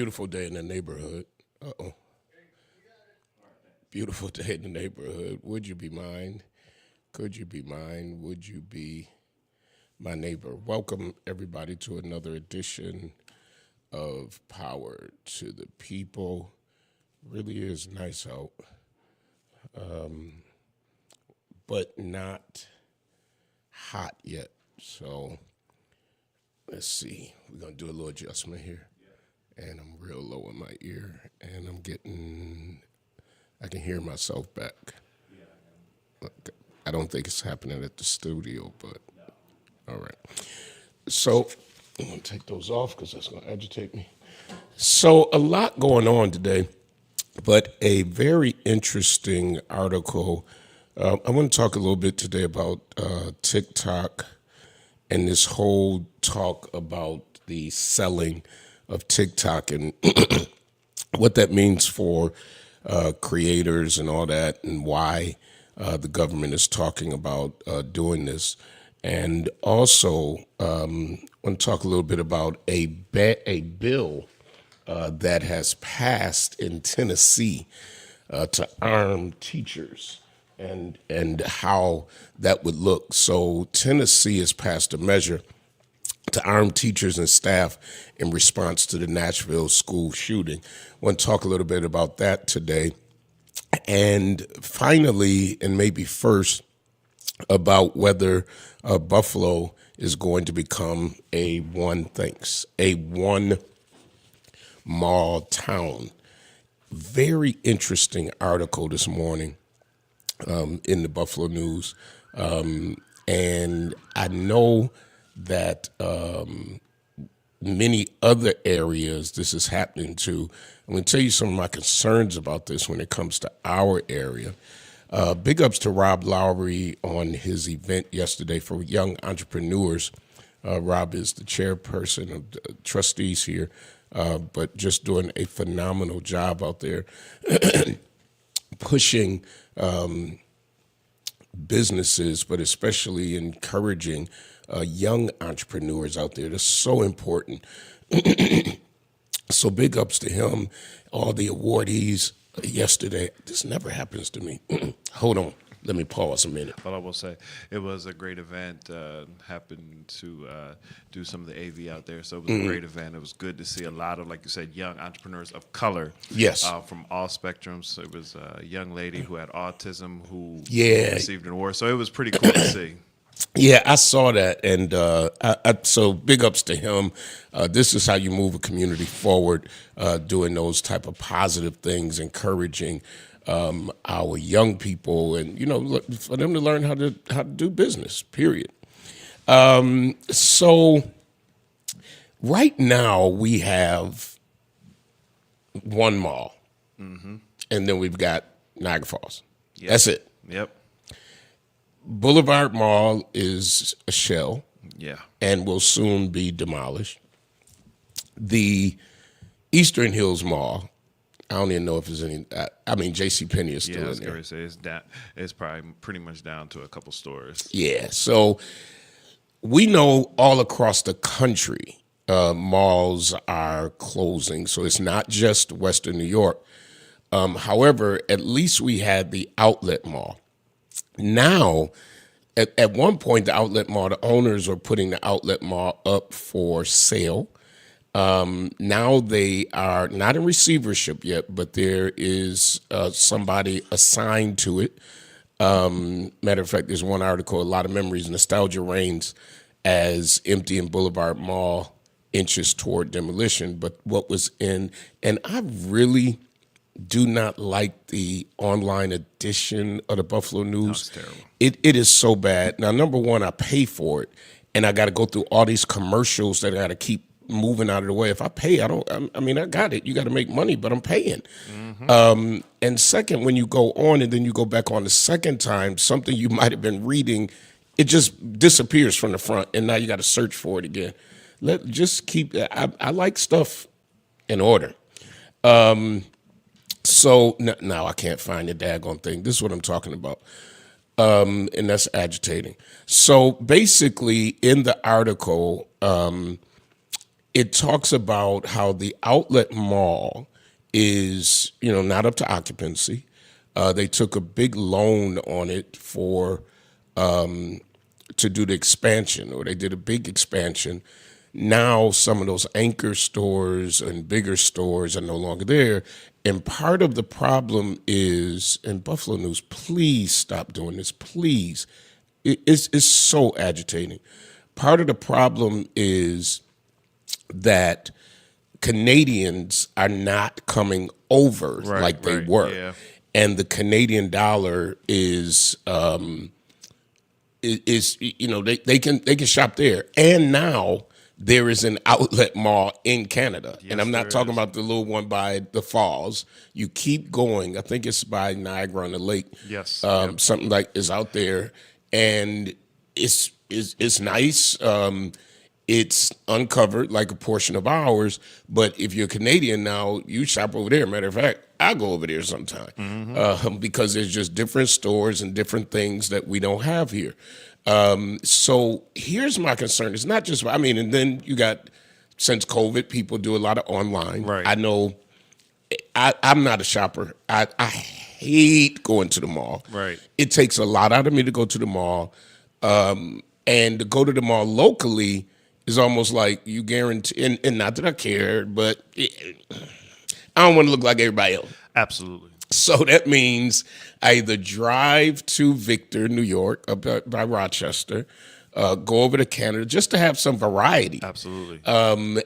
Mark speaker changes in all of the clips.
Speaker 1: Beautiful day in the neighborhood. Uh-oh. Beautiful day in the neighborhood. Would you be mine? Could you be mine? Would you be my neighbor? Welcome, everybody, to another edition of Power to the People. Really is nice out, but not hot yet. So let's see. We're going to do a little adjustment here. And I'm real low in my ear, and I can hear myself back. Look, I don't think it's happening at the studio, but all right. So I'm going to take those off because that's going to agitate me. So a lot going on today, but a very interesting article. I want to talk a little bit today about TikTok and this whole talk about the selling of TikTok and what that means for creators and all that, and why the government is talking about doing this. And also want to talk a little bit about a bill that has passed in Tennessee to arm teachers and how that would look. So Tennessee has passed a measure to arm teachers and staff in response to the Nashville school shooting. I want to talk a little bit about that today. And finally, and maybe first, about whether Buffalo is going to become a one mall town. Very interesting article this morning in the Buffalo News. And I know that many other areas this is happening to. I'm going to tell you some of my concerns about this when it comes to our area. Big ups to Rob Lowry on his event yesterday for young entrepreneurs. Rob is the chairperson of the trustees here, but just doing a phenomenal job out there pushing businesses, but especially encouraging young entrepreneurs out there. That's so important. So big ups to him, all the awardees yesterday. This never happens to me. Hold on. Let me pause a minute.
Speaker 2: Well, I will say it was a great event. Happened to do some of the AV out there, so it was a great event. It was good to see a lot of, like you said, young entrepreneurs of color.
Speaker 1: Yes.
Speaker 2: From all spectrums. It was a young lady who had autism who
Speaker 1: Yeah.
Speaker 2: received an award, so it was pretty cool to see.
Speaker 1: Yeah, I saw that, and so big ups to him. This is how you move a community forward, doing those type of positive things, encouraging our young people, and for them to learn how to do business. Period. So right now we have one mall, and then we've got Niagara Falls.
Speaker 2: Yep.
Speaker 1: That's it.
Speaker 2: Yep.
Speaker 1: Boulevard Mall is a shell.
Speaker 2: Yeah.
Speaker 1: And will soon be demolished. The Eastern Hills Mall, I don't even know if there's any. J.C. Penney is still
Speaker 2: I was
Speaker 1: in
Speaker 2: going
Speaker 1: there.
Speaker 2: to say it's down. It's probably pretty much down to a couple stores.
Speaker 1: Yeah, so we know all across the country, malls are closing. So it's not just Western New York. However, at least we had the outlet mall. Now, at one point, the outlet mall, the owners are putting the outlet mall up for sale. Now they are not in receivership yet, but there is somebody assigned to it. Matter of fact, there's one article, A Lot of Memories, Nostalgia Reigns, as Empty and Boulevard Mall inches toward demolition. But what was in, and I really do not like the online edition of the Buffalo News.
Speaker 2: That's terrible.
Speaker 1: It is so bad. Now, number one, I pay for it, and I got to go through all these commercials that I got to keep moving out of the way. If I pay, I got it. You got to make money, but I'm paying. And second, when you go on and then you go back on the second time, something you might have been reading, it just disappears from the front, and now you got to search for it again. Just keep. I like stuff in order. So now I can't find the daggone thing. This is what I'm talking about. And that's agitating. So basically, in the article, it talks about how the outlet mall is, not up to occupancy. They took a big loan on it to do the expansion, or they did a big expansion. Now some of those anchor stores and bigger stores are no longer there. And part of the problem is, and Buffalo News, please stop doing this, please. It's so agitating. Part of the problem is that Canadians are not coming over like they were.
Speaker 2: Yeah.
Speaker 1: And the Canadian dollar is they can shop there. And now there is an outlet mall in Canada.
Speaker 2: Yes,
Speaker 1: and I'm not
Speaker 2: there
Speaker 1: talking
Speaker 2: is.
Speaker 1: about the little one by the falls. You keep going. I think it's by Niagara on the Lake.
Speaker 2: Yes.
Speaker 1: Something like is out there. And it's nice. It's uncovered like a portion of ours. But if you're Canadian now, you shop over there. Matter of fact, I go over there sometime because there's just different stores and different things that we don't have here. So here's my concern. It's not just, and then you got, since COVID, people do a lot of online.
Speaker 2: Right.
Speaker 1: I know I'm not a shopper. I hate going to the mall.
Speaker 2: Right.
Speaker 1: It takes a lot out of me to go to the mall. And to go to the mall locally is almost like you guarantee, and not that I care, but I don't want to look like everybody else.
Speaker 2: Absolutely.
Speaker 1: So that means I either drive to Victor, New York, up by Rochester, go over to Canada just to have some variety.
Speaker 2: Absolutely.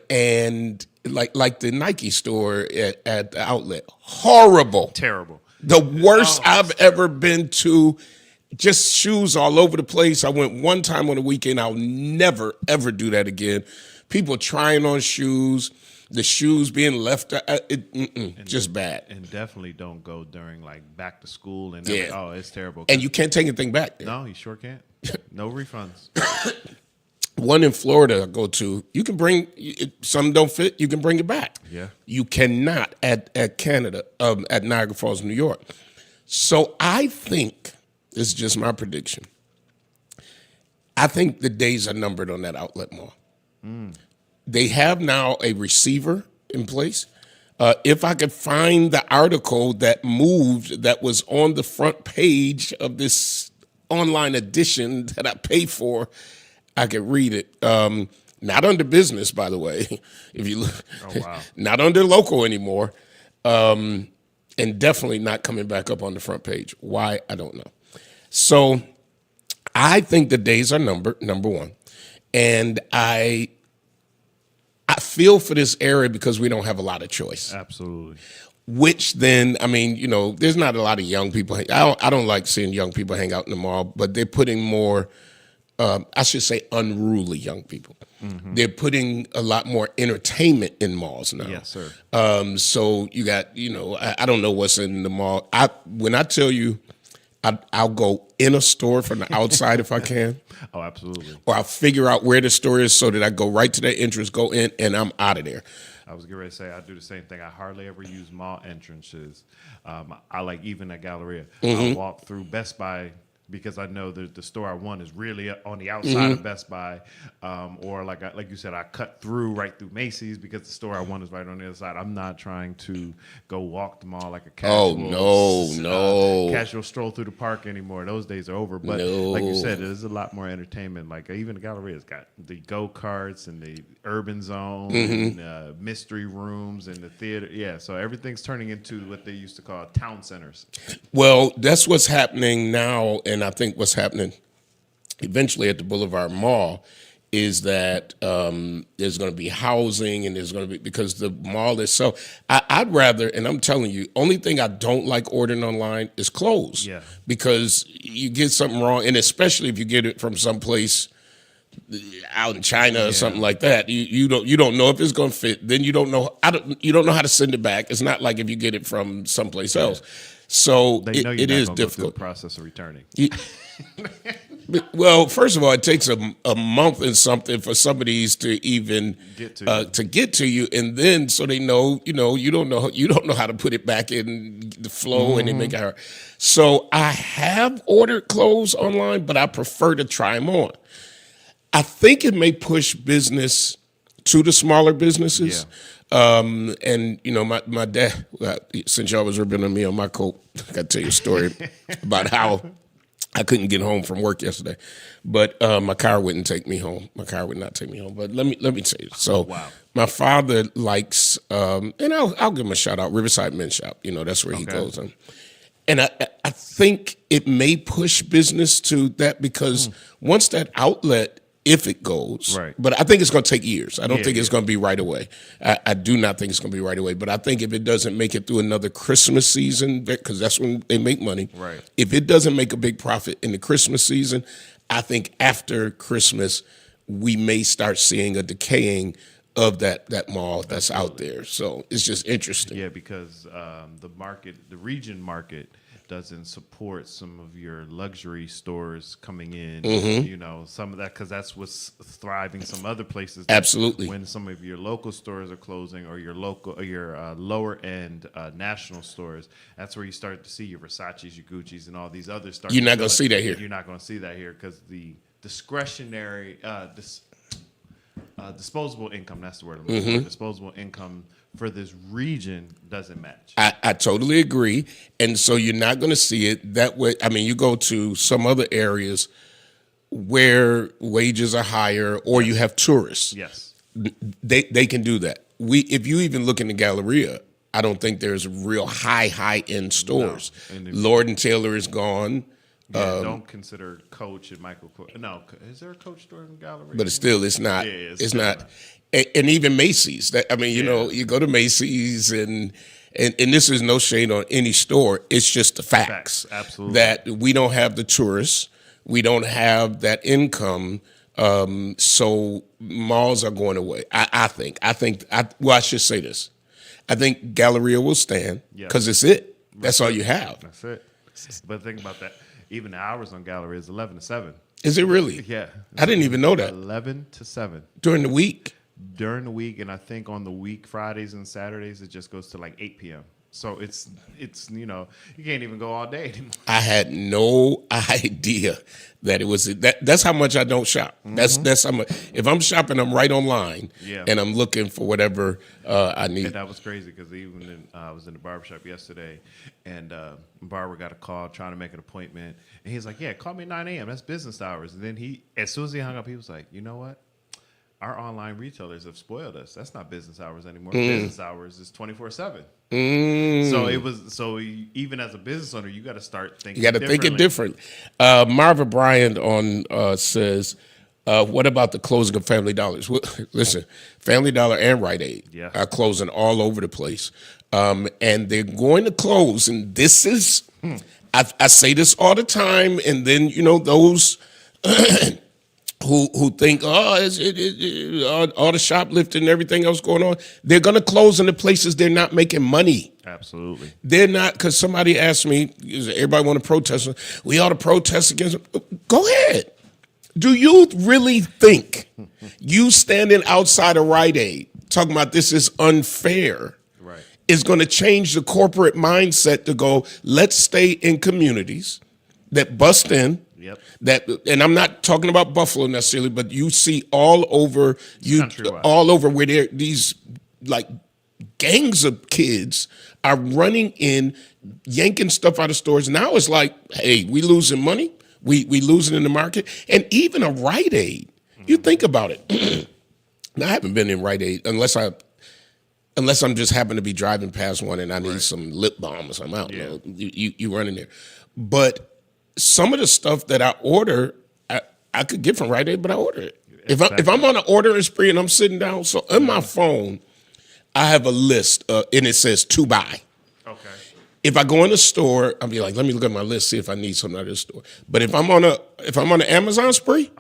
Speaker 1: And like the Nike store at the outlet, horrible.
Speaker 2: Terrible.
Speaker 1: The worst I've ever been to. Just shoes all over the place. I went one time on the weekend. I'll never, ever do that again. People trying on shoes, the shoes being left, just bad.
Speaker 2: And definitely don't go during like back to school and
Speaker 1: Yeah.
Speaker 2: oh, it's terrible.
Speaker 1: And you can't take anything back there.
Speaker 2: No, you sure can't. No refunds.
Speaker 1: One in Florida I go to, you can bring, some don't fit, you can bring it back.
Speaker 2: Yeah.
Speaker 1: You cannot at Canada, at Niagara Falls, New York. So I think, this is just my prediction, I think the days are numbered on that outlet mall. They have now a receiver in place. If I could find the article that moved that was on the front page of this online edition that I pay for, I could read it. Not under business, by the way. If you look,
Speaker 2: wow.
Speaker 1: not under local anymore, and definitely not coming back up on the front page. Why? I don't know. So I think the days are numbered, number one. And I feel for this area because we don't have a lot of choice.
Speaker 2: Absolutely.
Speaker 1: Which then, there's not a lot of young people. I don't like seeing young people hang out in the mall, but they're putting more, I should say unruly young people. Mm-hmm. They're putting a lot more entertainment in malls now.
Speaker 2: Yes, sir.
Speaker 1: So you got, I don't know what's in the mall. When I tell you, I'll go in a store from the outside if I can.
Speaker 2: Oh, absolutely.
Speaker 1: Or I'll figure out where the store is so that I go right to that entrance, go in, and I'm out of there.
Speaker 2: I was getting ready to say I do the same thing. I hardly ever use mall entrances. I like even at Galleria. I walk through Best Buy because I know that the store I want is really on the outside of Best Buy. Or like you said, I cut right through Macy's because the store I want is right on the other side. I'm not trying to go walk the mall like a casual, casual stroll through the park anymore. Those days are over. But like you said, there's a lot more entertainment. Like even the Galleria's got the go-karts and the urban zone and mystery rooms and the theater. Yeah, so everything's turning into what they used to call town centers.
Speaker 1: Well, that's what's happening now, and I think what's happening eventually at the Boulevard Mall is that there's going to be housing and there's going to be, because the mall itself, I'd rather, and I'm telling you, only thing I don't like ordering online is clothes.
Speaker 2: Yeah.
Speaker 1: Because you get something wrong, and especially if you get it from someplace out in China or something like that, you don't know if it's going to fit. Then you don't know how to send it back. It's not like if you get it from someplace else. So
Speaker 2: They know
Speaker 1: it
Speaker 2: you're
Speaker 1: is
Speaker 2: not gonna go through
Speaker 1: difficult.
Speaker 2: the process of returning.
Speaker 1: Well, first of all, it takes a month and something for some of these to even get to you, and then so they know, you don't know how to put it back in the flow and they make it hard. So I have ordered clothes online, but I prefer to try them on. I think it may push business to the smaller businesses. And you know, my dad, since y'all was ripping on me on my coat, I got to tell you a story about how I couldn't get home from work yesterday, but my car wouldn't take me home. My car would not take me home. But let me tell you. So my father likes, and I'll give him a shout out, Riverside Men's Shop. You know, that's where he goes. And I think it may push business to that because once that outlet, if it goes, but I think it's going to take years. I don't think it's going to be right away. I do not think it's going to be right away. But I think if it doesn't make it through another Christmas season, because that's when they make money. If it doesn't make a big profit in the Christmas season, I think after Christmas, we may start seeing a decaying of that mall that's out there. So it's just interesting.
Speaker 2: Yeah, because the region market doesn't support some of your luxury stores coming in. You know, some of that, because that's what's thriving some other places.
Speaker 1: Absolutely.
Speaker 2: When some of your local stores are closing, or your lower end national stores, that's where you start to see your Versace's, your Gucci's, and all these others start.
Speaker 1: You're not going to see that here.
Speaker 2: You're not going to see that here because the discretionary disposable income, that's the word I'm looking for. Disposable income for this region doesn't match.
Speaker 1: I totally agree. And so you're not going to see it that way. I mean, you go to some other areas where wages are higher or you have tourists.
Speaker 2: Yes.
Speaker 1: They can do that. If you even look in the Galleria, I don't think there's real high-end stores. No. Lord & Taylor is gone.
Speaker 2: Yeah, don't consider Coach and Michael. No, is there a Coach store in the Galleria?
Speaker 1: But it's not. Yeah, it's not. And even Macy's. You know, you go to Macy's and this is no shade on any store. It's just the facts.
Speaker 2: Absolutely.
Speaker 1: That we don't have the tourists. We don't have that income. So malls are going away. I think. I should say this. I think Galleria will stand because it's it. That's all you have.
Speaker 2: That's it. But think about that. Even the hours on Galleria is 11 to 7.
Speaker 1: Is it really?
Speaker 2: Yeah.
Speaker 1: I didn't even know that.
Speaker 2: 11 to 7.
Speaker 1: During the week?
Speaker 2: During the week, and I think on the week, Fridays and Saturdays, it just goes to like 8 p.m. So it's you know, you can't even go all day anymore.
Speaker 1: I had no idea that it was that. That's how much I don't shop. That's how much. If I'm shopping, I'm right online, and I'm looking for whatever I need.
Speaker 2: And that was crazy because I was in the barbershop yesterday, and barber got a call trying to make an appointment, and he's like, "Yeah, call me at 9 a.m. That's business hours." And then as soon as he hung up, he was like, "You know what? Our online retailers have spoiled us. That's not business hours anymore. Business hours is 24/7." So even as a business owner, you got to start thinking.
Speaker 1: You got to think it different. Marva Bryant says, "What about the closing of Family Dollars?" Well, listen, Family Dollar and Rite Aid are closing all over the place, and they're going to close. And this is, I say this all the time, and then you know those. Who think, all the shoplifting and everything else going on, they're going to close in the places they're not making money.
Speaker 2: Absolutely.
Speaker 1: They're not, because somebody asked me, everybody want to protest, we ought to protest against them. Go ahead. Do you really think you standing outside of Rite Aid talking about this is unfair is going to change the corporate mindset to go, let's stay in communities that bust in, and I'm not talking about Buffalo necessarily, but you see all over where these like gangs of kids are running in, yanking stuff out of stores. Now it's like, hey, we losing money, we losing in the market, and even a Rite Aid. You think about it. Now, I haven't been in Rite Aid unless I'm just happen to be driving past one and I need some lip balm or something. I don't know. You run in there, but some of the stuff that I order, I could get from Rite Aid, but I order it. If I'm on an ordering spree and I'm sitting down, so on my phone, I have a list and it says to buy.
Speaker 2: Okay.
Speaker 1: If I go in the store, I'll be like, let me look at my list, see if I need something out of the store. But if I'm on an Amazon spree,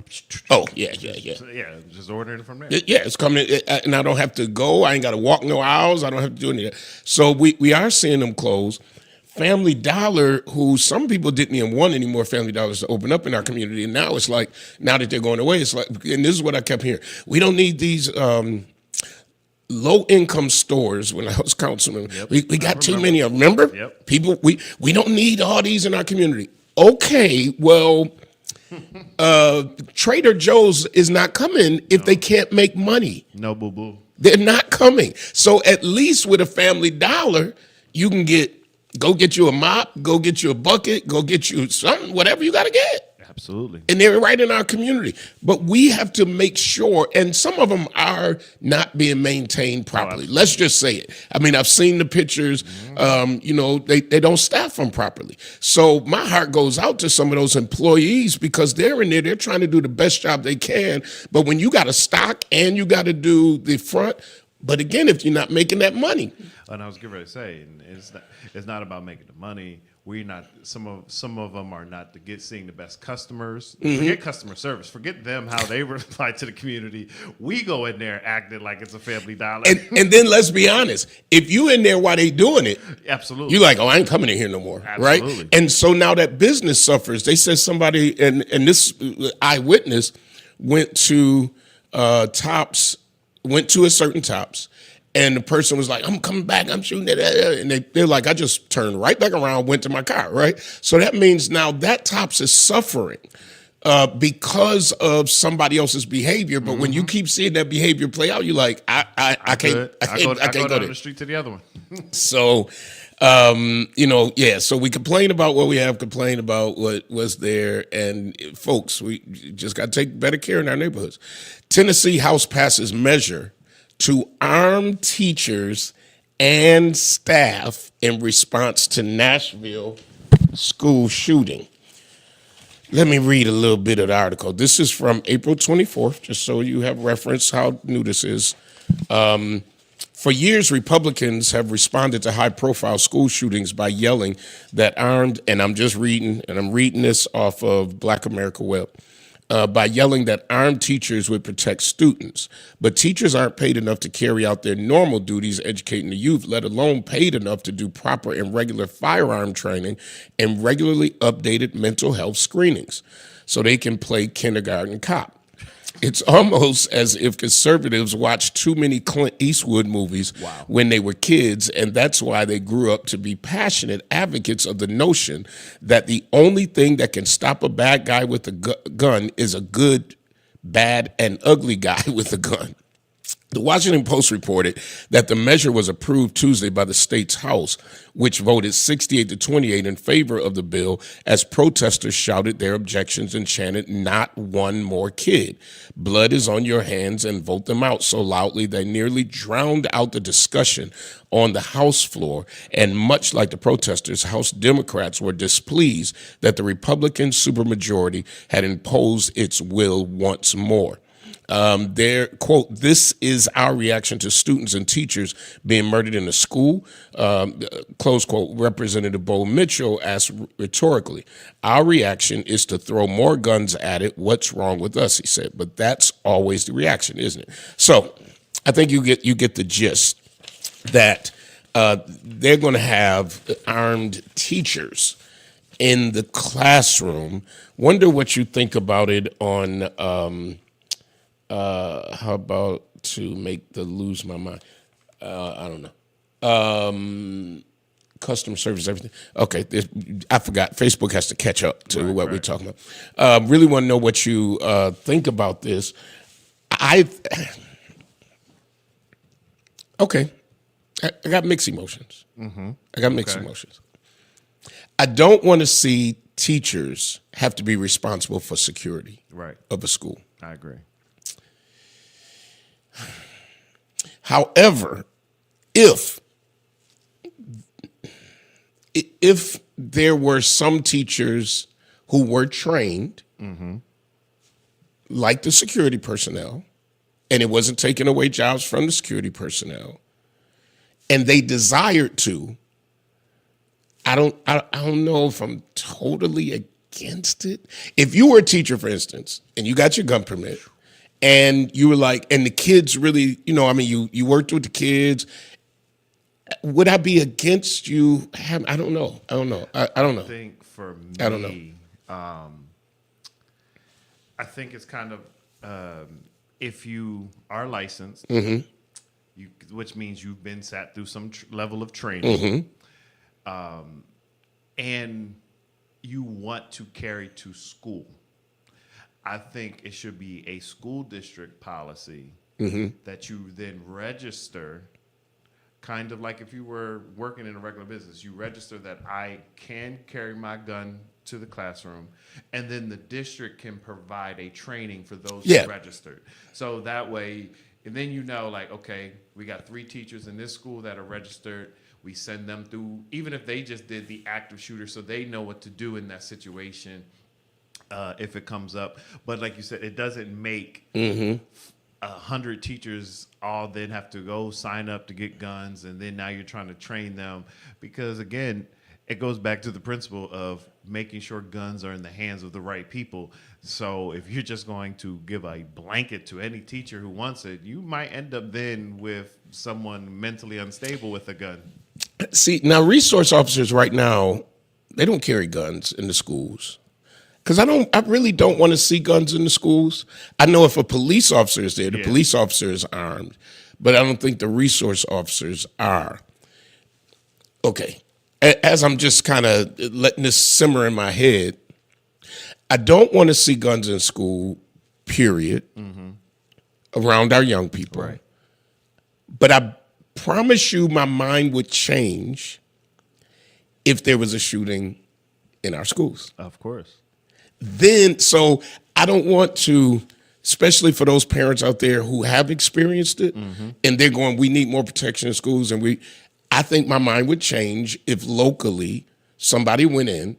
Speaker 1: yeah,
Speaker 2: just ordering it from there.
Speaker 1: It's coming, and I don't have to go. I ain't got to walk no aisles. I don't have to do any of that. So we are seeing them close. Family Dollar, who some people didn't even want any more Family Dollars to open up in our community, and now it's like, now that they're going away, it's like, and this is what I kept hearing, we don't need these low-income stores. When I was councilman, we got too many of them. Remember?
Speaker 2: Yep.
Speaker 1: People, we don't need all these in our community. Okay, well, Trader Joe's is not coming if they can't make money.
Speaker 2: No, boo boo.
Speaker 1: They're not coming. So at least with a Family Dollar, you can go get you a mop, go get you a bucket, go get you something, whatever you got to get.
Speaker 2: Absolutely.
Speaker 1: And they're right in our community. But we have to make sure, and some of them are not being maintained properly. Let's just say it. I mean, I've seen the pictures. They don't staff them properly. So my heart goes out to some of those employees because they're in there, they're trying to do the best job they can. But when you got to stock and you got to do the front, but again, if you're not making that money.
Speaker 2: And I was getting ready to say, and it's not about making the money. We're not, some of them are not seeing the best customers. Forget customer service. Forget them, how they reply to the community. We go in there acting like it's a Family Dollar.
Speaker 1: And then let's be honest. If you in there while they doing it,
Speaker 2: absolutely,
Speaker 1: you're like, oh, I ain't coming in here no more,
Speaker 2: absolutely.
Speaker 1: Right? And so now that business suffers. They said somebody, and this eyewitness went to Tops, went to a certain Tops, and the person was like, I'm coming back, I'm shooting it. And they're like, I just turned right back around, went to my car, right? So that means now that Tops is suffering because of somebody else's behavior. But when you keep seeing that behavior play out, you're like, I can't
Speaker 2: go
Speaker 1: go
Speaker 2: down
Speaker 1: there.
Speaker 2: the street to the other one.
Speaker 1: So, so we complain about what we have, complain about what was there. And folks, we just got to take better care in our neighborhoods. Tennessee House passes measure to arm teachers and staff in response to Nashville school shooting. Let me read a little bit of the article. This is from April 24th, just so you have reference how new this is. For years, Republicans have responded to high-profile school shootings by yelling that armed, and I'm reading this off of Black America Web, by yelling that armed teachers would protect students. But teachers aren't paid enough to carry out their normal duties educating the youth, let alone paid enough to do proper and regular firearm training and regularly updated mental health screenings so they can play kindergarten cop. It's almost as if conservatives watched too many Clint Eastwood movies when they were kids, and that's why they grew up to be passionate advocates of the notion that the only thing that can stop a bad guy with a gun is a good, bad, and ugly guy with a gun. The Washington Post reported that the measure was approved Tuesday by the state's House, which voted 68-28 in favor of the bill as protesters shouted their objections and chanted, "Not one more kid. Blood is on your hands," and vote them out so loudly they nearly drowned out the discussion on the House floor. And much like the protesters, House Democrats were displeased that the Republican supermajority had imposed its will once more. Their quote, "This is our reaction to students and teachers being murdered in a school," close quote. Representative Bo Mitchell asked rhetorically, "Our reaction is to throw more guns at it. What's wrong with us?" he said. But that's always the reaction, isn't it? So I think you get the gist that they're going to have armed teachers in the classroom. Wonder what you think about it on how about to make the lose my mind? I don't know. Customer service, everything. Okay, I forgot. Facebook has to catch up to what we're talking about. Really want to know what you think about this. Okay, I got mixed emotions. I got mixed emotions. I don't want to see teachers have to be responsible for security of a school.
Speaker 2: I agree.
Speaker 1: However, if there were some teachers who were trained, like the security personnel, and it wasn't taking away jobs from the security personnel, and they desired to, I don't know if I'm totally against it. If you were a teacher, for instance, and you got your gun permit, and you were like, and the kids really, you worked with the kids, would I be against you? I don't know. I don't know.
Speaker 2: I think for me,
Speaker 1: I don't know.
Speaker 2: I think it's kind of, if you are licensed, which means you've been sat through some level of training, and you want to carry to school. I think it should be a school district policy that you then register, kind of like if you were working in a regular business, you register that I can carry my gun to the classroom, and then the district can provide a training for those
Speaker 1: Yeah.
Speaker 2: who registered. So that way, and then you know, like, okay, we got 3 teachers in this school that are registered. We send them through, even if they just did the active shooter, so they know what to do in that situation if it comes up. But like you said, it doesn't make 100 teachers all then have to go sign up to get guns, and then now you're trying to train them, because again, it goes back to the principle of making sure guns are in the hands of the right people. So if you're just going to give a blanket to any teacher who wants it, you might end up then with someone mentally unstable with a gun.
Speaker 1: See, now resource officers right now, they don't carry guns in the schools. Because I really don't want to see guns in the schools. I know if a police officer is there, the police officer is armed, but I don't think the resource officers are. Okay, as I'm just kind of letting this simmer in my head, I don't want to see guns in school, period, around our young people.
Speaker 2: Right.
Speaker 1: But I promise you my mind would change if there was a shooting in our schools.
Speaker 2: Of course.
Speaker 1: Then, so I don't want to, especially for those parents out there who have experienced it, and they're going, we need more protection in schools, and I think my mind would change if locally somebody went in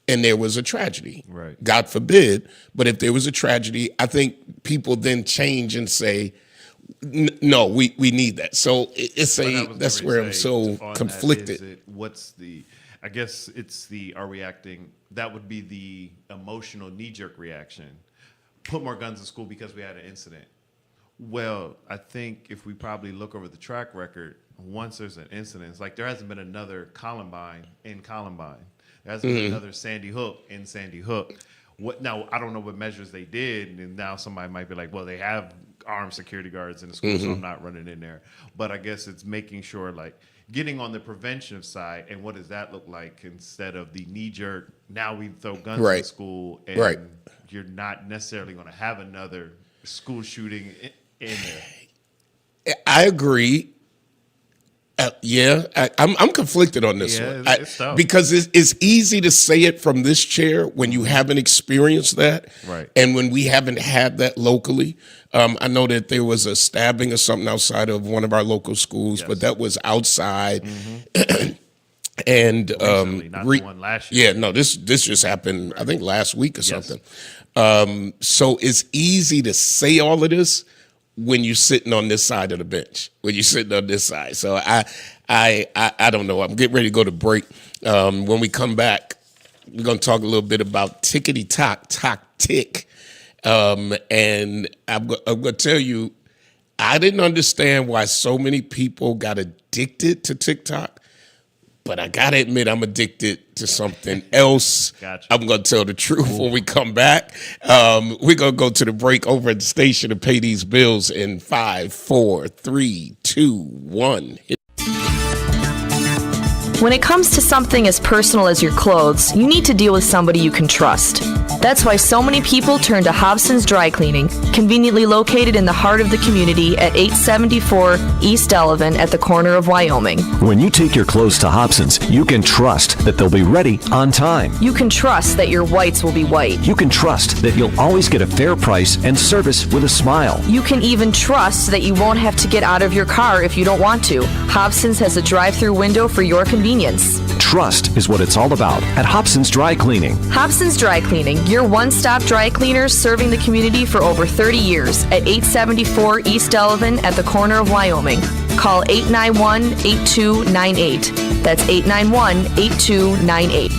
Speaker 1: and there was a tragedy.
Speaker 2: Right.
Speaker 1: God forbid, but if there was a tragedy, I think people then change and say, no, we need that. So that's where I'm so conflicted.
Speaker 2: I guess it's are we acting, that would be the emotional knee-jerk reaction. Put more guns in school because we had an incident. Well, I think if we probably look over the track record, once there's an incident, it's like there hasn't been another Columbine in Columbine. There hasn't been another Sandy Hook in Sandy Hook. Now, I don't know what measures they did, and now somebody might be like, well, they have armed security guards in the school, so I'm not running in there. But I guess it's making sure, like, getting on the prevention side, and what does that look like instead of the knee-jerk, now we throw guns in school, and you're not necessarily going to have another school shooting in there.
Speaker 1: I agree. I'm conflicted on this one.
Speaker 2: It's tough.
Speaker 1: Because it's easy to say it from this chair when you haven't experienced that,
Speaker 2: right?
Speaker 1: And when we haven't had that locally. I know that there was a stabbing or something outside of one of our local schools, but that was outside. And
Speaker 2: recently, not the one last year.
Speaker 1: Yeah, no, this just happened, I think, last week or something. So it's easy to say all of this when you're sitting on this side of the bench, when you're sitting on this side. So I don't know. I'm getting ready to go to break. When we come back, we're going to talk a little bit about tickety-tock, tick. And I'm going to tell you, I didn't understand why so many people got addicted to TikTok, but I got to admit I'm addicted to something else.
Speaker 2: Gotcha.
Speaker 1: I'm going to tell the truth when we come back. We're going to go to the break over at the station and pay these bills in 5, 4, 3, 2, 1.
Speaker 3: When it comes to something as personal as your clothes, you need to deal with somebody you can trust. That's why so many people turn to Hobson's Dry Cleaning, conveniently located in the heart of the community at 874 East Delavan at the corner of Wyoming.
Speaker 4: When you take your clothes to Hobson's, you can trust that they'll be ready on time.
Speaker 3: You can trust that your whites will be white.
Speaker 4: You can trust that you'll always get a fair price and service with a smile.
Speaker 3: You can even trust that you won't have to get out of your car if you don't want to. Hobson's has a drive-through window for your convenience.
Speaker 4: Trust is what it's all about at Hobson's Dry Cleaning.
Speaker 3: Hobson's Dry Cleaning, your one-stop dry cleaners serving the community for over 30 years at 874 East Delavan at the corner of Wyoming. Call 891-8298. That's 891-8298.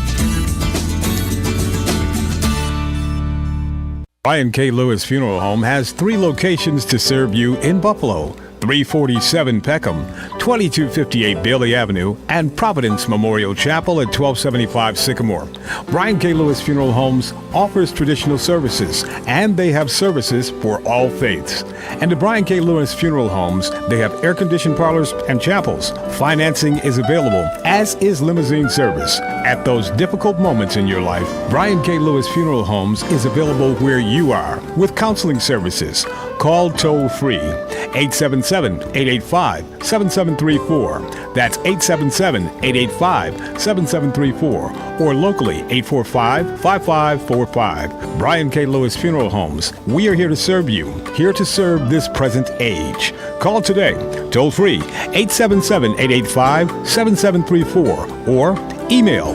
Speaker 5: Ryan K. Lewis Funeral Home has 3 locations to serve you in Buffalo. 347 Peckham, 2258 Bailey Avenue, and Providence Memorial Chapel at 1275 Sycamore. Brian K. Lewis Funeral Homes offers traditional services, and they have services for all faiths. And at Brian K. Lewis Funeral Homes, they have air-conditioned parlors and chapels. Financing is available, as is limousine service. At those difficult moments in your life, Brian K. Lewis Funeral Homes is available where you are with counseling services. Call toll-free 877-885-7734. That's 877-885-7734. Or locally 845-5545. Brian K. Lewis Funeral Homes. We are here to serve you, here to serve this present age. Call today, toll-free 877-885-7734. Or email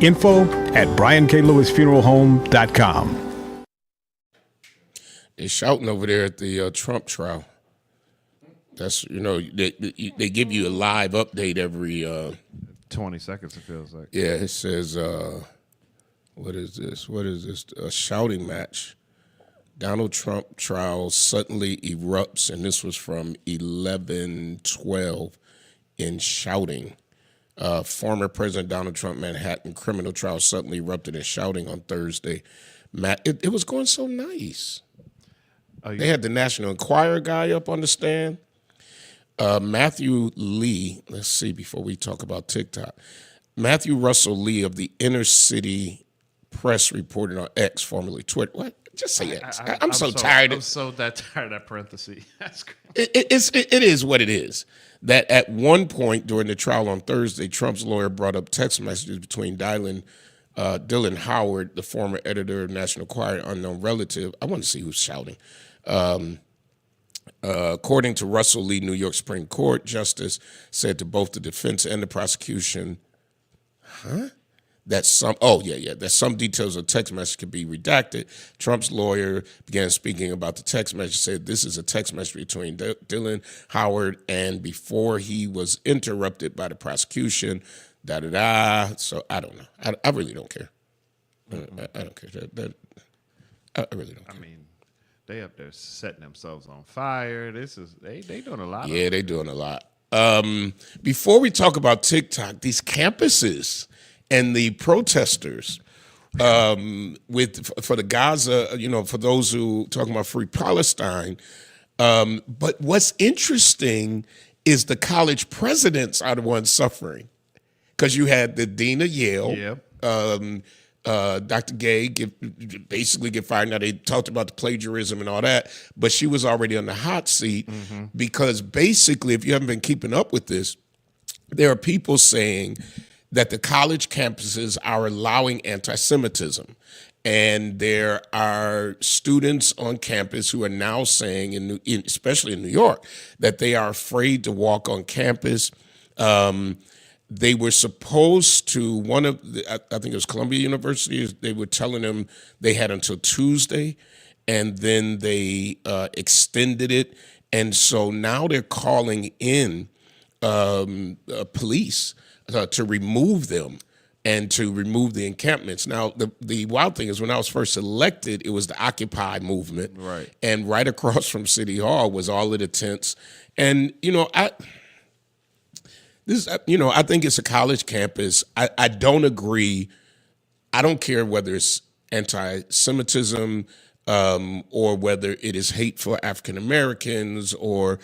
Speaker 5: info@brianklewisfuneralhome.com.
Speaker 1: They're shouting over there at the Trump trial. That's, they give you a live update every
Speaker 2: 20 seconds, it feels like.
Speaker 1: Yeah, it says, what is this? A shouting match. Donald Trump trial suddenly erupts, and this was from 11:12 in shouting. Former President Donald Trump Manhattan criminal trial suddenly erupted in shouting on Thursday. It was going so nice. They had the National Enquirer guy up on the stand. Matthew Lee, let's see before we talk about TikTok. Matthew Russell Lee of the Inner City Press reported on X, formerly Twitter. What? Just say X. I'm so tired.
Speaker 2: I'm so tired of that parenthesis. That's great.
Speaker 1: It is what it is. That at one point during the trial on Thursday, Trump's lawyer brought up text messages between Dylan Howard, the former editor of National Enquirer, unknown relative. I want to see who's shouting. According to Russell Lee, New York Supreme Court justice said to both the defense and the prosecution, that some details of text message could be redacted. Trump's lawyer began speaking about the text message, said this is a text message between Dylan Howard, and before he was interrupted by the prosecution, So I don't know. I really don't care. I don't care. I really don't care.
Speaker 2: I mean, they up there setting themselves on fire. They doing a lot.
Speaker 1: Yeah, they doing a lot. Before we talk about TikTok, these campuses and the protesters for the Gaza, for those who talking about free Palestine. But what's interesting is the college presidents are the ones suffering, because you had the dean of Yale, Dr. Gay, basically get fired. Now, they talked about the plagiarism and all that, but she was already on the hot seat because basically, if you haven't been keeping up with this, there are people saying that the college campuses are allowing anti-Semitism. And there are students on campus who are now saying, especially in New York, that they are afraid to walk on campus. They were supposed to, I think it was Columbia University, they were telling them they had until Tuesday, and then they extended it. And so now they're calling in police to remove them and to remove the encampments. Now, the wild thing is, when I was first elected, it was the Occupy movement.
Speaker 2: Right.
Speaker 1: And right across from City Hall was all of the tents. And, I think it's a college campus. I don't agree. I don't care whether it's anti-Semitism or whether it is hate for African Americans or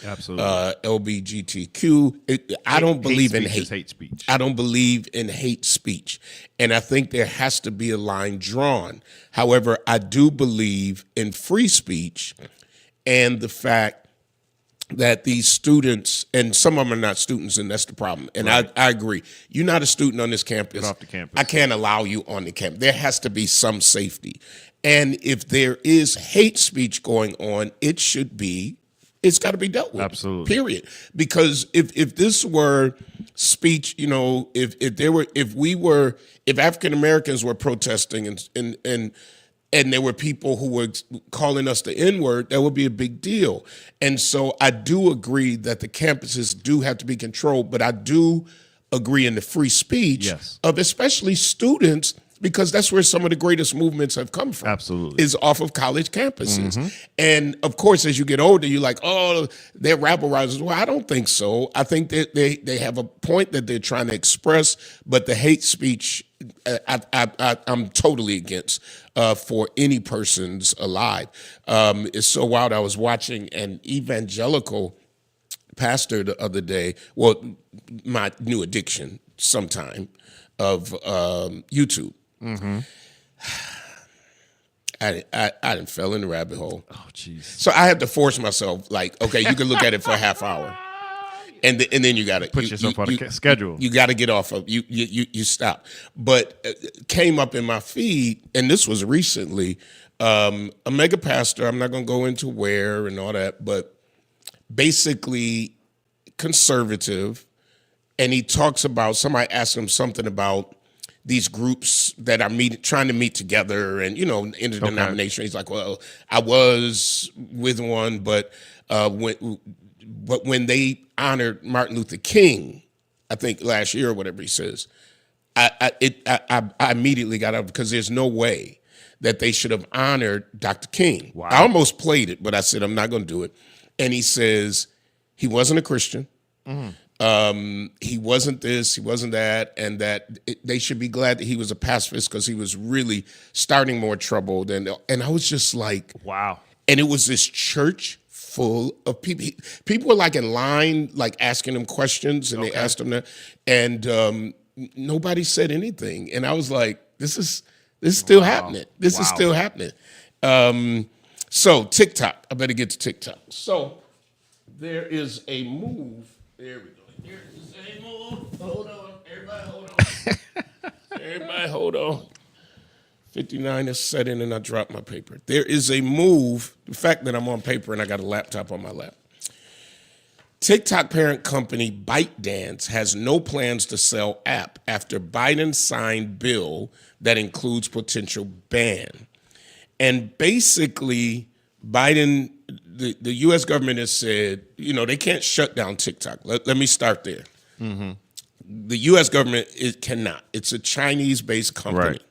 Speaker 1: LGBTQ. I don't believe in hate.
Speaker 2: Hate speech.
Speaker 1: I don't believe in hate speech. And I think there has to be a line drawn. However, I do believe in free speech and the fact that these students, and some of them are not students, and that's the problem. And right. I agree. You're not a student on this campus.
Speaker 2: Get off the campus.
Speaker 1: I can't allow you on the campus. There has to be some safety. And if there is hate speech going on, it's got to be dealt with.
Speaker 2: Absolutely.
Speaker 1: Period. Because if this were speech, if African Americans were protesting and there were people who were calling us the N-word, that would be a big deal. And so I do agree that the campuses do have to be controlled, but I do agree in the free speech of especially students, because that's where some of the greatest movements have come from.
Speaker 2: Absolutely.
Speaker 1: Is off of college campuses. And of course, as you get older, you're like, oh, they're rabble rousers. Well, I don't think so. I think that they have a point that they're trying to express, but the hate speech, I'm totally against for any person's alive. It's so wild. I was watching an evangelical pastor the other day, well, my new addiction sometime, of YouTube. I done fell in the rabbit hole.
Speaker 2: Oh, jeez.
Speaker 1: So I had to force myself, like, okay, you can look at it for a half hour. And then you got to
Speaker 2: Put yourself on a schedule.
Speaker 1: You got to get off of you stop. But came up in my feed, and this was recently, a mega pastor. I'm not going to go into where and all that, but basically conservative. And he talks about, somebody asked him something about these groups that are trying to meet together, and interdenomination. He's like, well, I was with one, but when they honored Martin Luther King, I think last year or whatever he says, I immediately got up, because there's no way that they should have honored Dr. King.
Speaker 2: Wow.
Speaker 1: I almost played it, but I said I'm not going to do it. And he says he wasn't a Christian. He wasn't this, he wasn't that, and that they should be glad that he was a pacifist, because he was really starting more trouble than. And I was just like,
Speaker 2: Wow.
Speaker 1: And it was this church full of people. People were like in line, like asking him questions, and they asked him that, and nobody said anything. And I was like, this is still happening. This is still happening. So TikTok, I better get to TikTok. So there is a move. There we go. There is a move. Hold on. Everybody hold on. Everybody hold on. 59 is set in, and I dropped my paper. There is a move. The fact that I'm on paper and I got a laptop on my lap. TikTok parent company ByteDance has no plans to sell app after Biden signed bill that includes potential ban. And basically, Biden, the U.S. government has said, they can't shut down TikTok. Let me start there. The U.S. government, it cannot. It's a Chinese-based company.
Speaker 2: Right.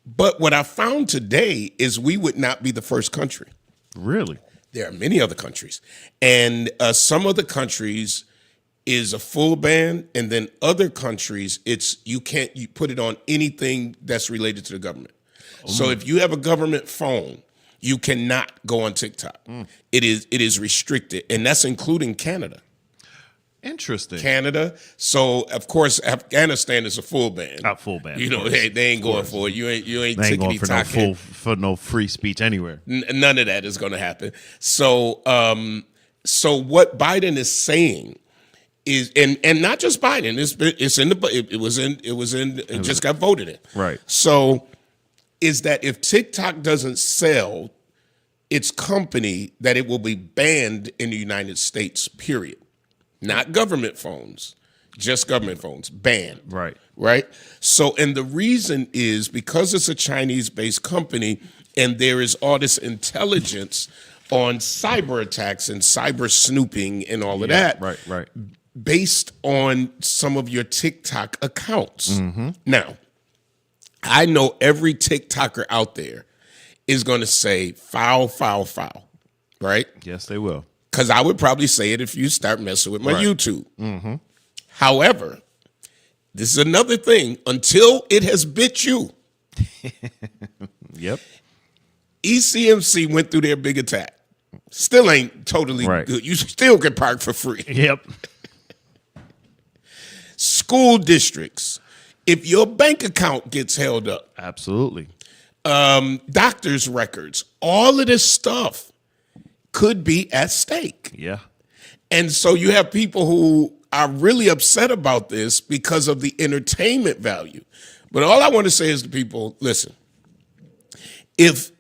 Speaker 1: But what I found today is we would not be the first country.
Speaker 2: Really?
Speaker 1: There are many other countries. And some of the countries is a full ban, and then other countries, you put it on anything that's related to the government. So if you have a government phone, you cannot go on TikTok. It is restricted, and that's including Canada.
Speaker 2: Interesting.
Speaker 1: Canada. So of course Afghanistan is a full ban.
Speaker 2: Not full ban.
Speaker 1: They ain't going for it. You ain't
Speaker 2: They ain't going
Speaker 1: tickety-tocking.
Speaker 2: for no free speech anywhere.
Speaker 1: None of that is going to happen. So so what Biden is saying is, and not just Biden, it's in the it just got voted in.
Speaker 2: Right.
Speaker 1: So is that if TikTok doesn't sell its company, that it will be banned in the United States, period. Not government phones, just government phones, banned.
Speaker 2: Right.
Speaker 1: Right? So, and the reason is because it's a Chinese-based company and there is all this intelligence on cyber attacks and cyber snooping and all of that.
Speaker 2: Right.
Speaker 1: Based on some of your TikTok accounts. Now, I know every TikToker out there is going to say foul, foul, foul, right?
Speaker 2: Yes, they will.
Speaker 1: Because I would probably say it if you start messing with my YouTube. However, this is another thing. Until it has bit you,
Speaker 2: Yep.
Speaker 1: ECMC went through their big attack. Still ain't totally good. You still can park for free.
Speaker 2: Yep.
Speaker 1: School districts, if your bank account gets held up,
Speaker 2: Absolutely.
Speaker 1: doctor's records, all of this stuff could be at stake.
Speaker 2: Yeah.
Speaker 1: And so you have people who are really upset about this because of the entertainment value. But all I want to say is to people, listen, if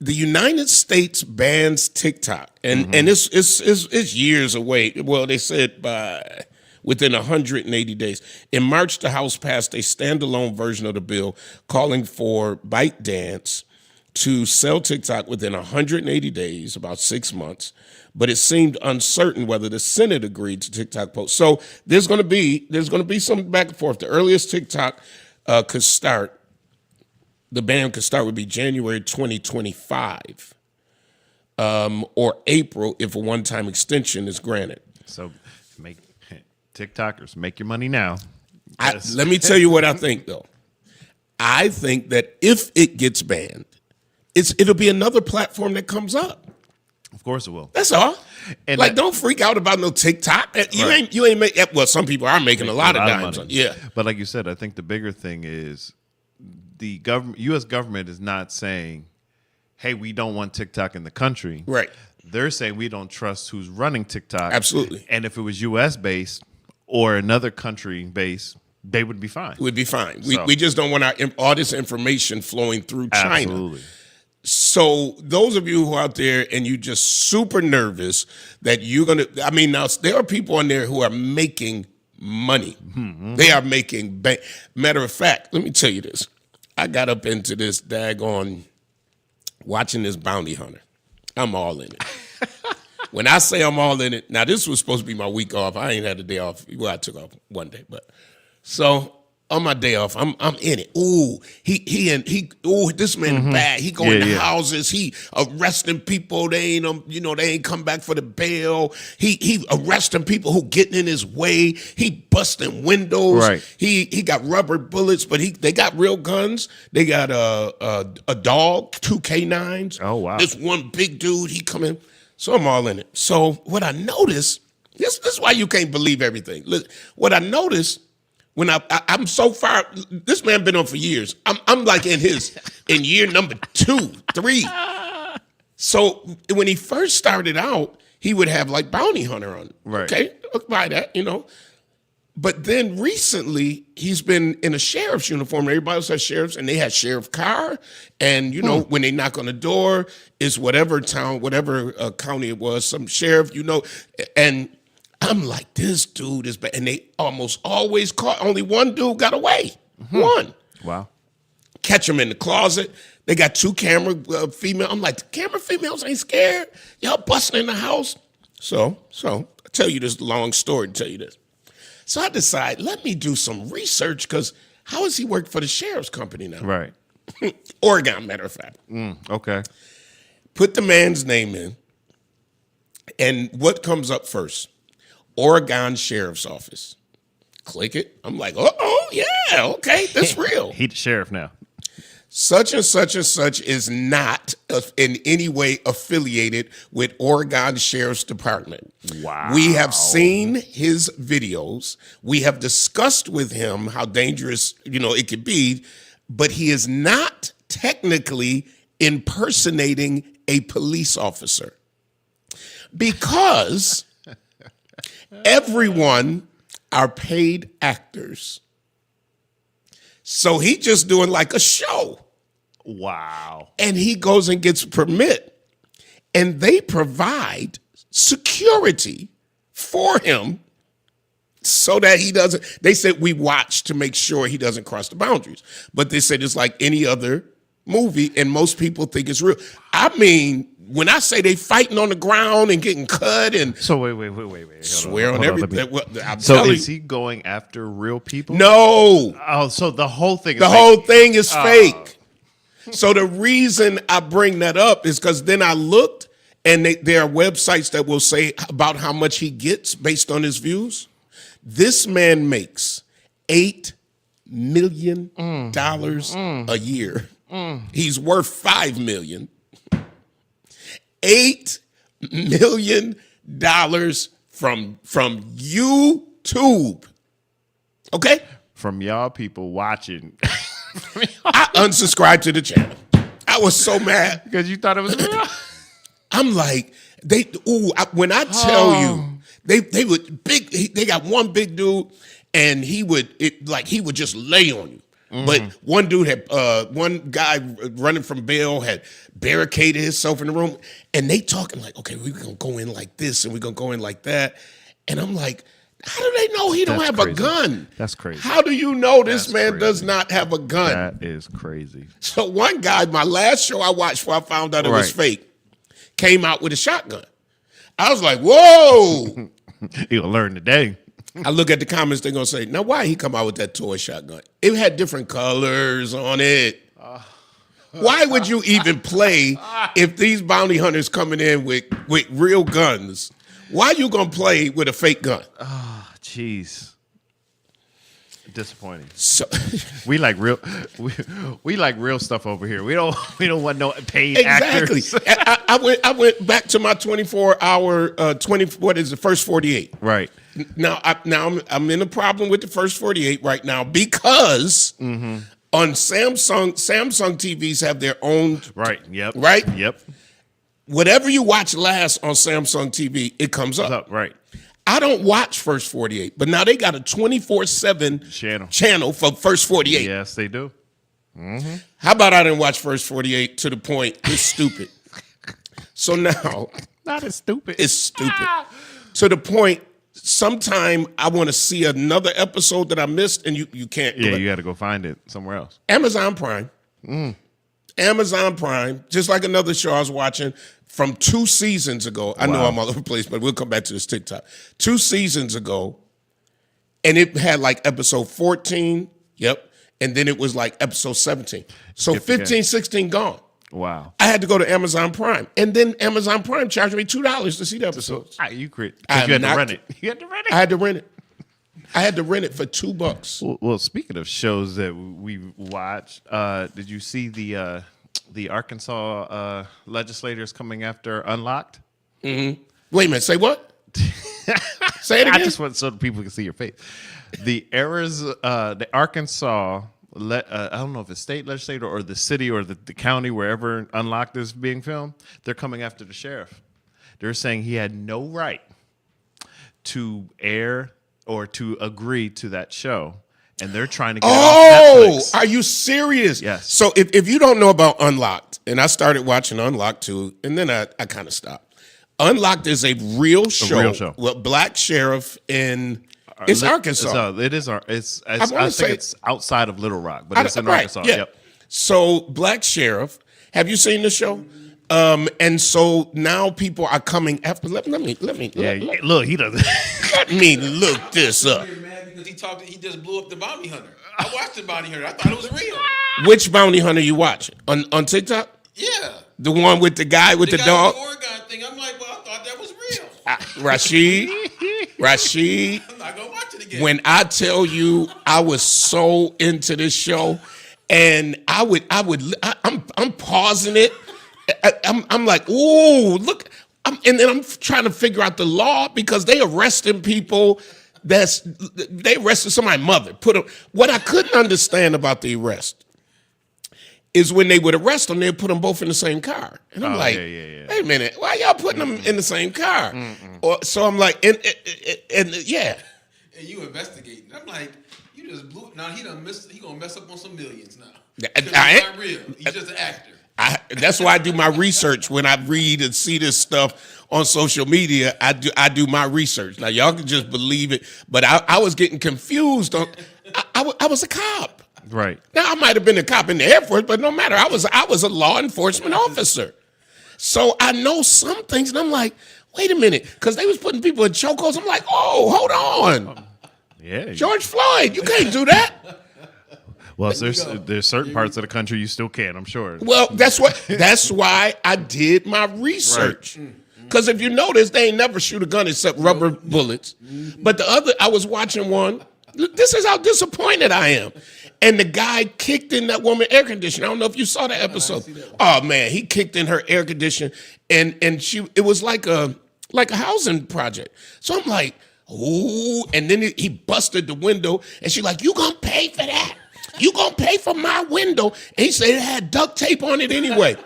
Speaker 1: the United States bans TikTok, and it's years away. Well, they said within 180 days. In March, the House passed a standalone version of the bill calling for ByteDance to sell TikTok within 180 days, about 6 months, but it seemed uncertain whether the Senate agreed to TikTok post. So there's going to be some back and forth. The earliest TikTok could start the ban could start would be January 2025 or April if a one-time extension is granted.
Speaker 2: So make TikTokers make your money now.
Speaker 1: Let me tell you what I think, though. I think that if it gets banned, it'll be another platform that comes up.
Speaker 2: Of course it will.
Speaker 1: That's all.
Speaker 2: And
Speaker 1: like, don't freak out about no TikTok. You ain't make. Well, some people are making a lot of dimes on. Yeah,
Speaker 2: but like you said, I think the bigger thing is the government. U.S. government is not saying, "Hey, we don't want TikTok in the country."
Speaker 1: Right.
Speaker 2: They're saying we don't trust who's running TikTok.
Speaker 1: Absolutely.
Speaker 2: And if it was U.S. based or another country based, they would be fine.
Speaker 1: We'd be fine.
Speaker 2: So.
Speaker 1: We just don't want all this information flowing through China.
Speaker 2: Absolutely.
Speaker 1: So those of you who are out there and you just super nervous that you're going to, I mean, now there are people on there who are making money. Mm-hmm. They are making bank. Matter of fact, let me tell you this. I got up into this daggone watching this bounty hunter. I'm all in it. When I say I'm all in it, now this was supposed to be my week off. I ain't had a day off. Well, I took off one day, but so on my day off, I'm in it. Ooh, this man bad. He go into houses. He arresting people. They ain't come back for the bail. He arresting people who getting in his way. He busting windows.
Speaker 2: Right.
Speaker 1: He got rubber bullets, but they got real guns. They got a dog, 2 K9s.
Speaker 2: Oh wow.
Speaker 1: This one big dude. He come in. So I'm all in it. So what I noticed, this is why you can't believe everything. Look, what I noticed. When I'm so far, this man been on for years. I'm like in year number 2, 3. So when he first started out, he would have like bounty hunter on.
Speaker 2: Right.
Speaker 1: Okay, by that, But then recently, he's been in a sheriff's uniform. Everybody else has sheriffs, and they had sheriff car. And when they knock on the door, it's whatever town, whatever county it was, some sheriff, and. I'm like, this dude is bad. And they almost always caught. Only one dude got away. Mm-hmm. One.
Speaker 2: Wow.
Speaker 1: Catch him in the closet. They got 2 camera female. I'm like, the camera females ain't scared. Y'all busting in the house. So I'll tell you this long story to tell you this. So I decide, let me do some research because how does he work for the sheriff's company now?
Speaker 2: Right.
Speaker 1: Oregon, matter of fact.
Speaker 2: Okay.
Speaker 1: Put the man's name in. And what comes up first? Oregon Sheriff's Office. Click it. I'm like, oh yeah, okay, that's real.
Speaker 2: He the sheriff now.
Speaker 1: Such and such and such is not in any way affiliated with Oregon Sheriff's Department.
Speaker 2: Wow.
Speaker 1: We have seen his videos. We have discussed with him how dangerous, it could be, but he is not technically impersonating a police officer because everyone are paid actors. So he just doing like a show.
Speaker 2: Wow.
Speaker 1: And he goes and gets a permit. And they provide security for him so that he doesn't. They said we watch to make sure he doesn't cross the boundaries. But they said it's like any other movie, and most people think it's real. I mean, when I say they fighting on the ground and getting cut and
Speaker 2: so wait.
Speaker 1: Swear on everything.
Speaker 2: So is he going after real people?
Speaker 1: No.
Speaker 2: Oh, so the whole thing is
Speaker 1: the whole thing is fake. So the reason I bring that up is because then I looked, and there are websites that will say about how much he gets based on his views. This man makes $8 million a year. He's worth $5 million. $8 million from YouTube. Okay?
Speaker 2: From y'all people watching.
Speaker 1: I unsubscribed to the channel. I was so mad.
Speaker 2: Because you thought it was real?
Speaker 1: I'm like, when I tell you, they would they got one big dude, and he would just lay on you. Mm-hmm. But one dude one guy running from bail had barricaded himself in the room, and they talking like, okay, we're going to go in like this, and we're going to go in like that. And I'm like, how do they know he don't have a gun?
Speaker 2: That's crazy.
Speaker 1: How do you know this man does not have a gun?
Speaker 2: That is crazy.
Speaker 1: So one guy, my last show I watched before I found out it was fake, came out with a shotgun. I was like, whoa.
Speaker 2: He'll learn today.
Speaker 1: I look at the comments, they're going to say, now why he come out with that toy shotgun? It had different colors on it. Why would you even play if these bounty hunters coming in with real guns? Why you gonna play with a fake gun?
Speaker 2: Jeez. Disappointing.
Speaker 1: So,
Speaker 2: We like real. We like real stuff over here. We don't want no paid
Speaker 1: exactly.
Speaker 2: actors.
Speaker 1: I went back to my 24-hour 20. What is the first 48?
Speaker 2: Right.
Speaker 1: Now I'm in a problem with the first 48 right now because on Samsung TVs have their own
Speaker 2: Right. Yep.
Speaker 1: Right?
Speaker 2: Yep.
Speaker 1: whatever you watch last on Samsung TV, it comes up.
Speaker 2: Right.
Speaker 1: I don't watch First 48, but now they got a 24/7 channel for First 48.
Speaker 2: Yes, they do.
Speaker 1: How about I didn't watch First 48 to the point it's stupid? So now
Speaker 2: Not as stupid.
Speaker 1: it's stupid. To the point sometime I want to see another episode that I missed and you can't do
Speaker 2: Yeah,
Speaker 1: it.
Speaker 2: you got to go find it somewhere else.
Speaker 1: Amazon Prime. Amazon Prime, just like another show I was watching from 2 seasons ago. I know I'm all over the place, but we'll come back to this TikTok. 2 seasons ago, and it had like episode 14, and then it was like episode 17. So 15, 16 gone.
Speaker 2: Wow.
Speaker 1: I had to go to Amazon Prime, and then Amazon Prime charged me $2 to see the episodes.
Speaker 2: You create.
Speaker 1: I
Speaker 2: You had
Speaker 1: am
Speaker 2: to
Speaker 1: not-
Speaker 2: rent it. You had to rent it.
Speaker 1: I had to rent it. I had to rent it for $2.
Speaker 2: Well, speaking of shows that we watch, did you see the Arkansas legislators coming after Unlocked?
Speaker 1: Wait a minute, say what? Say it again.
Speaker 2: I just want so people can see your face. The Arkansas, I don't know if it's state legislator or the city or the county, wherever Unlocked is being filmed, they're coming after the sheriff. They're saying he had no right to air or to agree to that show. And they're trying to get it off Netflix.
Speaker 1: Are you serious?
Speaker 2: Yes.
Speaker 1: So if you don't know about Unlocked, and I started watching Unlocked too, and then I kind of stopped. Unlocked is a real show.
Speaker 2: real show.
Speaker 1: With black sheriff in Arkansas.
Speaker 2: It is. I
Speaker 1: wanna say-
Speaker 2: think it's outside of Little Rock, but it's in Arkansas.
Speaker 1: Yeah.
Speaker 2: Yep.
Speaker 1: So black sheriff. Have you seen the show? And so now people are coming after. Let me
Speaker 2: Look, he doesn't.
Speaker 1: let me look this up.
Speaker 6: You're mad because he just blew up the bounty hunter. I watched the bounty hunter. I thought it was real.
Speaker 1: Which bounty hunter you watching on TikTok?
Speaker 6: Yeah.
Speaker 1: The one with the guy with the
Speaker 6: guy
Speaker 1: dog.
Speaker 6: with the Oregon thing. I'm like, well, I thought that was real.
Speaker 1: Rashid.
Speaker 6: I'm not gonna watch it again.
Speaker 1: When I tell you I was so into this show, and I'm pausing it. I'm like, ooh, look, and then I'm trying to figure out the law because they arresting people. They arrested somebody's mother. What I couldn't understand about the arrest is when they would arrest them, they'd put them both in the same car, and I'm like,
Speaker 2: yeah.
Speaker 1: wait a minute, why y'all putting them in the same car? So I'm like, and yeah.
Speaker 6: And you investigating. I'm like, you just blew it. Now he gonna mess up on some millions now.
Speaker 1: I-
Speaker 6: He's
Speaker 1: I-
Speaker 6: not real. He's just an actor.
Speaker 1: That's why I do my research when I read and see this stuff on social media. I do my research. Now y'all can just believe it, but I was getting confused. I was a cop.
Speaker 2: Right.
Speaker 1: Now I might have been a cop in the Air Force, but no matter. I was a law enforcement officer, so I know some things. And I'm like, wait a minute, because they was putting people in chokeholds. I'm like, oh, hold on,
Speaker 2: Yeah.
Speaker 1: George Floyd, you can't do that.
Speaker 2: Well, there's certain parts of the country you still can. I'm sure.
Speaker 1: Well, that's why I did my research. Because if you notice, they ain't never shoot a gun except rubber bullets. But I was watching one. This is how disappointed I am. And the guy kicked in that woman air conditioner. I don't know if you saw that episode. Oh man, he kicked in her air conditioner, and it was like a housing project. So I'm like, ooh, and then he busted the window, and she's like, you gonna pay for that? You gonna pay for my window? And he said it had duct tape on it anyway.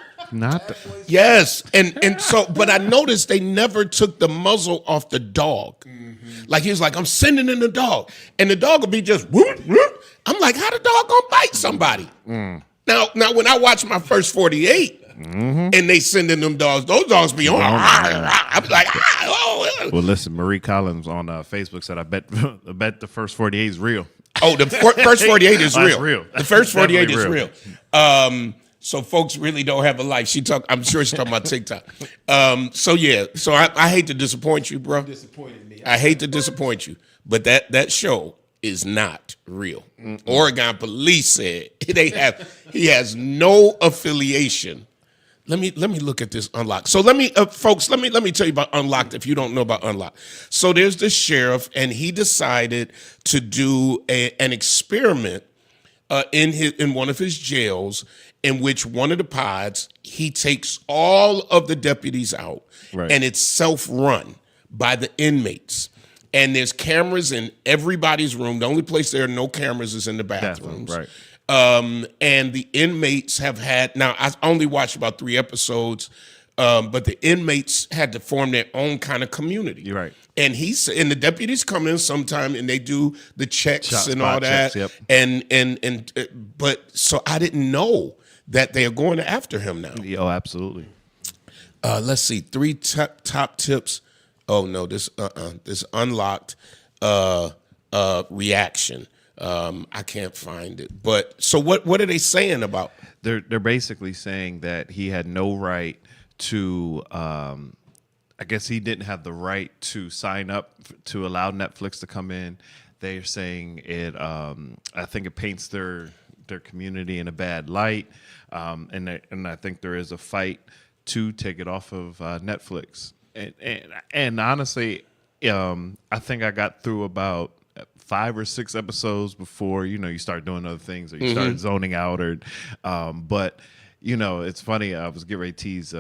Speaker 1: Yes, and so, but I noticed they never took the muzzle off the dog. Like he was like, I'm sending in the dog, and the dog would be just whoop, whoop. I'm like, how the dog gonna bite somebody? Now when I watch my first 48, and they send in them dogs, those dogs be on. I'm like, oh.
Speaker 2: Well, listen, Marie Collins on Facebook said, I bet the first 48 is real.
Speaker 1: Oh, the first 48 is
Speaker 2: That's
Speaker 1: real.
Speaker 2: real.
Speaker 1: The first 48 is
Speaker 2: Definitely
Speaker 1: real. So folks really don't have a life. I'm sure she's talking about TikTok. So I hate to disappoint you, bro.
Speaker 6: Disappointed me.
Speaker 1: I hate to disappoint you, but that show is not real. Oregon police said he has no affiliation. Let me look at this Unlocked. So folks, let me tell you about Unlocked if you don't know about Unlocked. So there's the sheriff, and he decided to do an experiment in one of his jails, in which one of the pods, he takes all of the deputies out, and it's self-run by the inmates. And there's cameras in everybody's room. The only place there are no cameras is in the bathrooms.
Speaker 2: Right.
Speaker 1: And the inmates have had, now I only watched about 3 episodes, but the inmates had to form their own kind of community.
Speaker 2: You're right.
Speaker 1: And the deputies come in sometime and they do the checks and all that.
Speaker 2: Checks, yep.
Speaker 1: But so I didn't know that they are going after him now.
Speaker 2: Oh, absolutely.
Speaker 1: Let's see, 3 top tips. Oh no, this Unlocked reaction. I can't find it. But so what are they saying about?
Speaker 2: They're basically saying that he had no right to. I guess he didn't have the right to sign up to allow Netflix to come in. They're saying it. I think it paints their community in a bad light, and I think there is a fight to take it off of Netflix. And honestly, I think I got through about 5 or 6 episodes before you start doing other things or you start zoning out but it's funny. I was getting ready to tease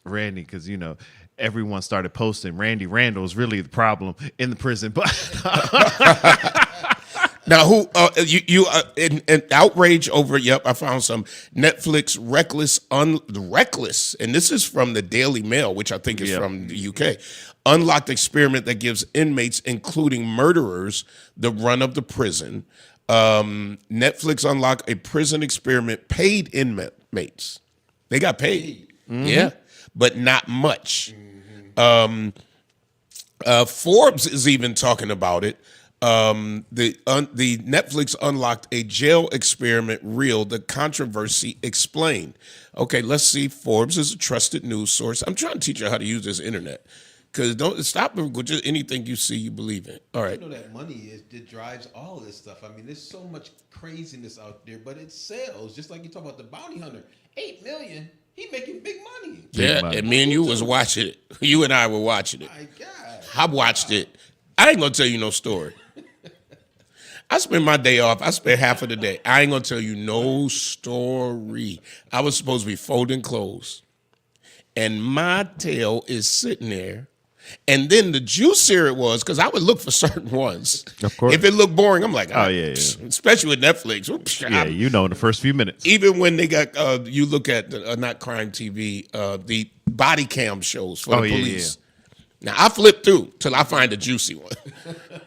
Speaker 2: Randy because everyone started posting Randy Randall is really the problem in the prison, but
Speaker 1: now who you in outrage over? Yep, I found some Netflix reckless, and this is from the Daily Mail, which I think is from the UK. Unlocked experiment that gives inmates, including murderers, the run of the prison. Netflix unlocked a prison experiment, paid inmates. They got paid, yeah, but not much. Forbes is even talking about it. The Netflix unlocked a jail experiment real, the controversy explained. Okay, let's see. Forbes is a trusted news source. I'm trying to teach you how to use this internet. Because don't stop with just anything you see, you believe in. All right.
Speaker 6: That money that drives all of this stuff. I mean, there's so much craziness out there, but it sells. Just like you talk about the bounty hunter, $8 million. He making big money.
Speaker 1: Yeah, and me and you was watching it. You and I were watching it.
Speaker 6: My God.
Speaker 1: I watched it. I ain't gonna tell you no story. I spent my day off. I spent half of the day. I ain't gonna tell you no story. I was supposed to be folding clothes, and my tail is sitting there. And then the juicier it was, because I would look for certain ones.
Speaker 2: Of course.
Speaker 1: If it looked boring, I'm like,
Speaker 2: yeah.
Speaker 1: Especially with Netflix.
Speaker 2: Yeah, in the first few minutes.
Speaker 1: Even when they got, you look at not crime TV, the body cam shows for the police. Yeah. Now I flip through till I find a juicy one.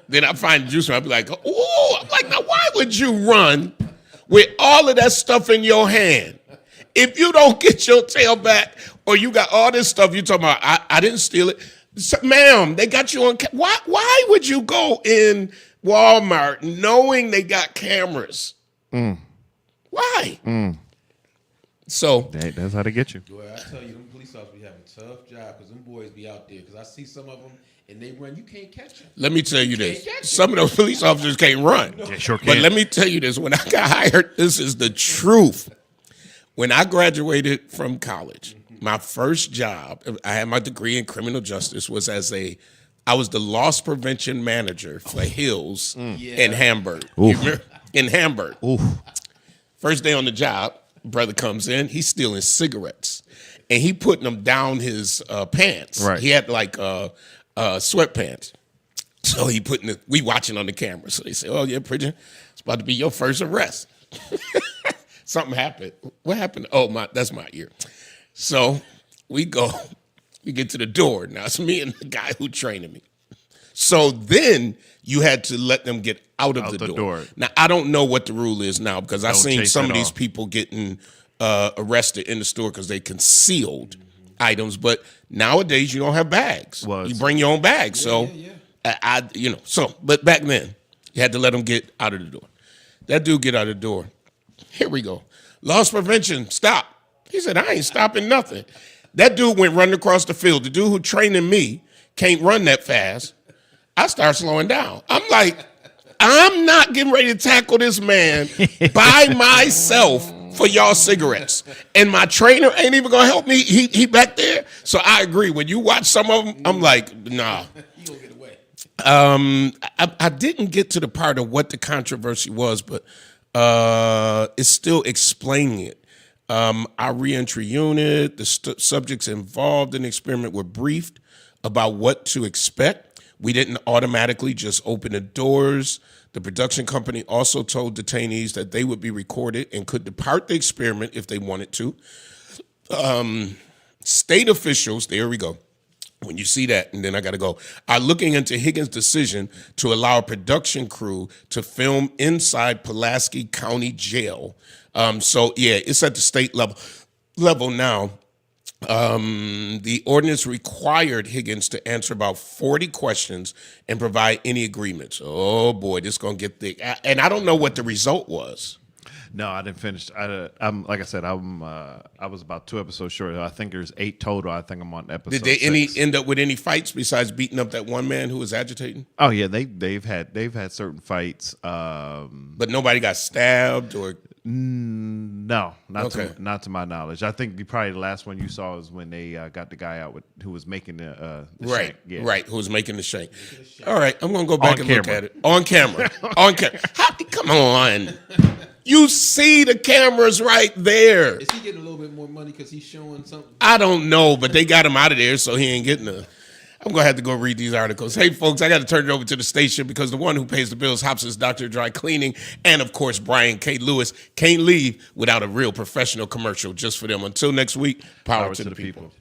Speaker 1: Then I find the juicy one. I'll be like, oh, I'm like, now why would you run with all of that stuff in your hand? If you don't get your tail back, or you got all this stuff you're talking about, I didn't steal it. So, ma'am, they got you on. Why would you go in Walmart knowing they got cameras? Why? So
Speaker 2: that's how they get you.
Speaker 6: Boy, I tell you, them police officers be having a tough job because them boys be out there. Because I see some of them and they run. You can't catch them.
Speaker 1: Let me tell you this: some of those police officers can't run.
Speaker 2: They sure can.
Speaker 1: But let me tell you this: when I got hired, this is the truth. When I graduated from college. My first job, I had my degree in criminal justice, was I was the loss prevention manager for Hills in Hamburg. You remember? In Hamburg.
Speaker 2: Oof.
Speaker 1: First day on the job, brother comes in, he's stealing cigarettes. And he putting them down his pants.
Speaker 2: Right.
Speaker 1: He had like sweatpants. So we watching on the camera. So they say, oh yeah, Pridgeon, it's about to be your first arrest. Something happened. What happened? Oh, that's my ear. So we get to the door. Now it's me and the guy who trained me. So then you had to let them get out of the door. Now I don't know what the rule is now because I've seen some of these people getting arrested in the store because they concealed items. But nowadays you don't have bags. You bring your own bag. But back then you had to let them get out of the door. That dude get out of the door. Here we go. Loss prevention, stop. He said, I ain't stopping nothing. That dude went running across the field. The dude who training me can't run that fast. I start slowing down. I'm like, I'm not getting ready to tackle this man by myself for y'all cigarettes. And my trainer ain't even gonna help me. He back there. So I agree. When you watch some of them, I'm like, nah.
Speaker 6: You gonna get away.
Speaker 1: I didn't get to the part of what the controversy was, but it's still explaining it. Our reentry unit, the subjects involved in the experiment were briefed about what to expect. We didn't automatically just open the doors. The production company also told detainees that they would be recorded and could depart the experiment if they wanted to. State officials, there we go. When you see that, and then I got to go, are looking into Higgins' decision to allow a production crew to film inside Pulaski County Jail. So, yeah, it's at the state level now. The ordinance required Higgins to answer about 40 questions and provide any agreements. Oh, boy, this is going to get thick. And I don't know what the result was.
Speaker 2: No, I didn't finish. I'm like I said, I was about 2 episodes short. I think there's 8 total. I think I'm on episode.
Speaker 1: Did they
Speaker 2: 6.
Speaker 1: end up with any fights besides beating up that one man who was agitating?
Speaker 2: Oh yeah, they've had certain fights.
Speaker 1: But nobody got stabbed or
Speaker 2: No, not
Speaker 1: Okay.
Speaker 2: not to my knowledge. I think probably the last one you saw is when they got the guy out who was making the
Speaker 1: right,
Speaker 2: shank. Yeah.
Speaker 1: right. Who was making the shank? All right, I'm gonna go back
Speaker 2: On
Speaker 1: and look
Speaker 2: camera.
Speaker 1: at it on camera. On camera. Come on, you see the cameras right there.
Speaker 6: Is he getting a little bit more money because he's showing something?
Speaker 1: I don't know, but they got him out of there, so he ain't getting a. I'm gonna have to go read these articles. Hey, folks, I got to turn it over to the station because the one who pays the bills, Hobson's Dr. Dry Cleaning, and of course Brian K. Lewis, can't leave without a real professional commercial just for them. Until next week, power to the people.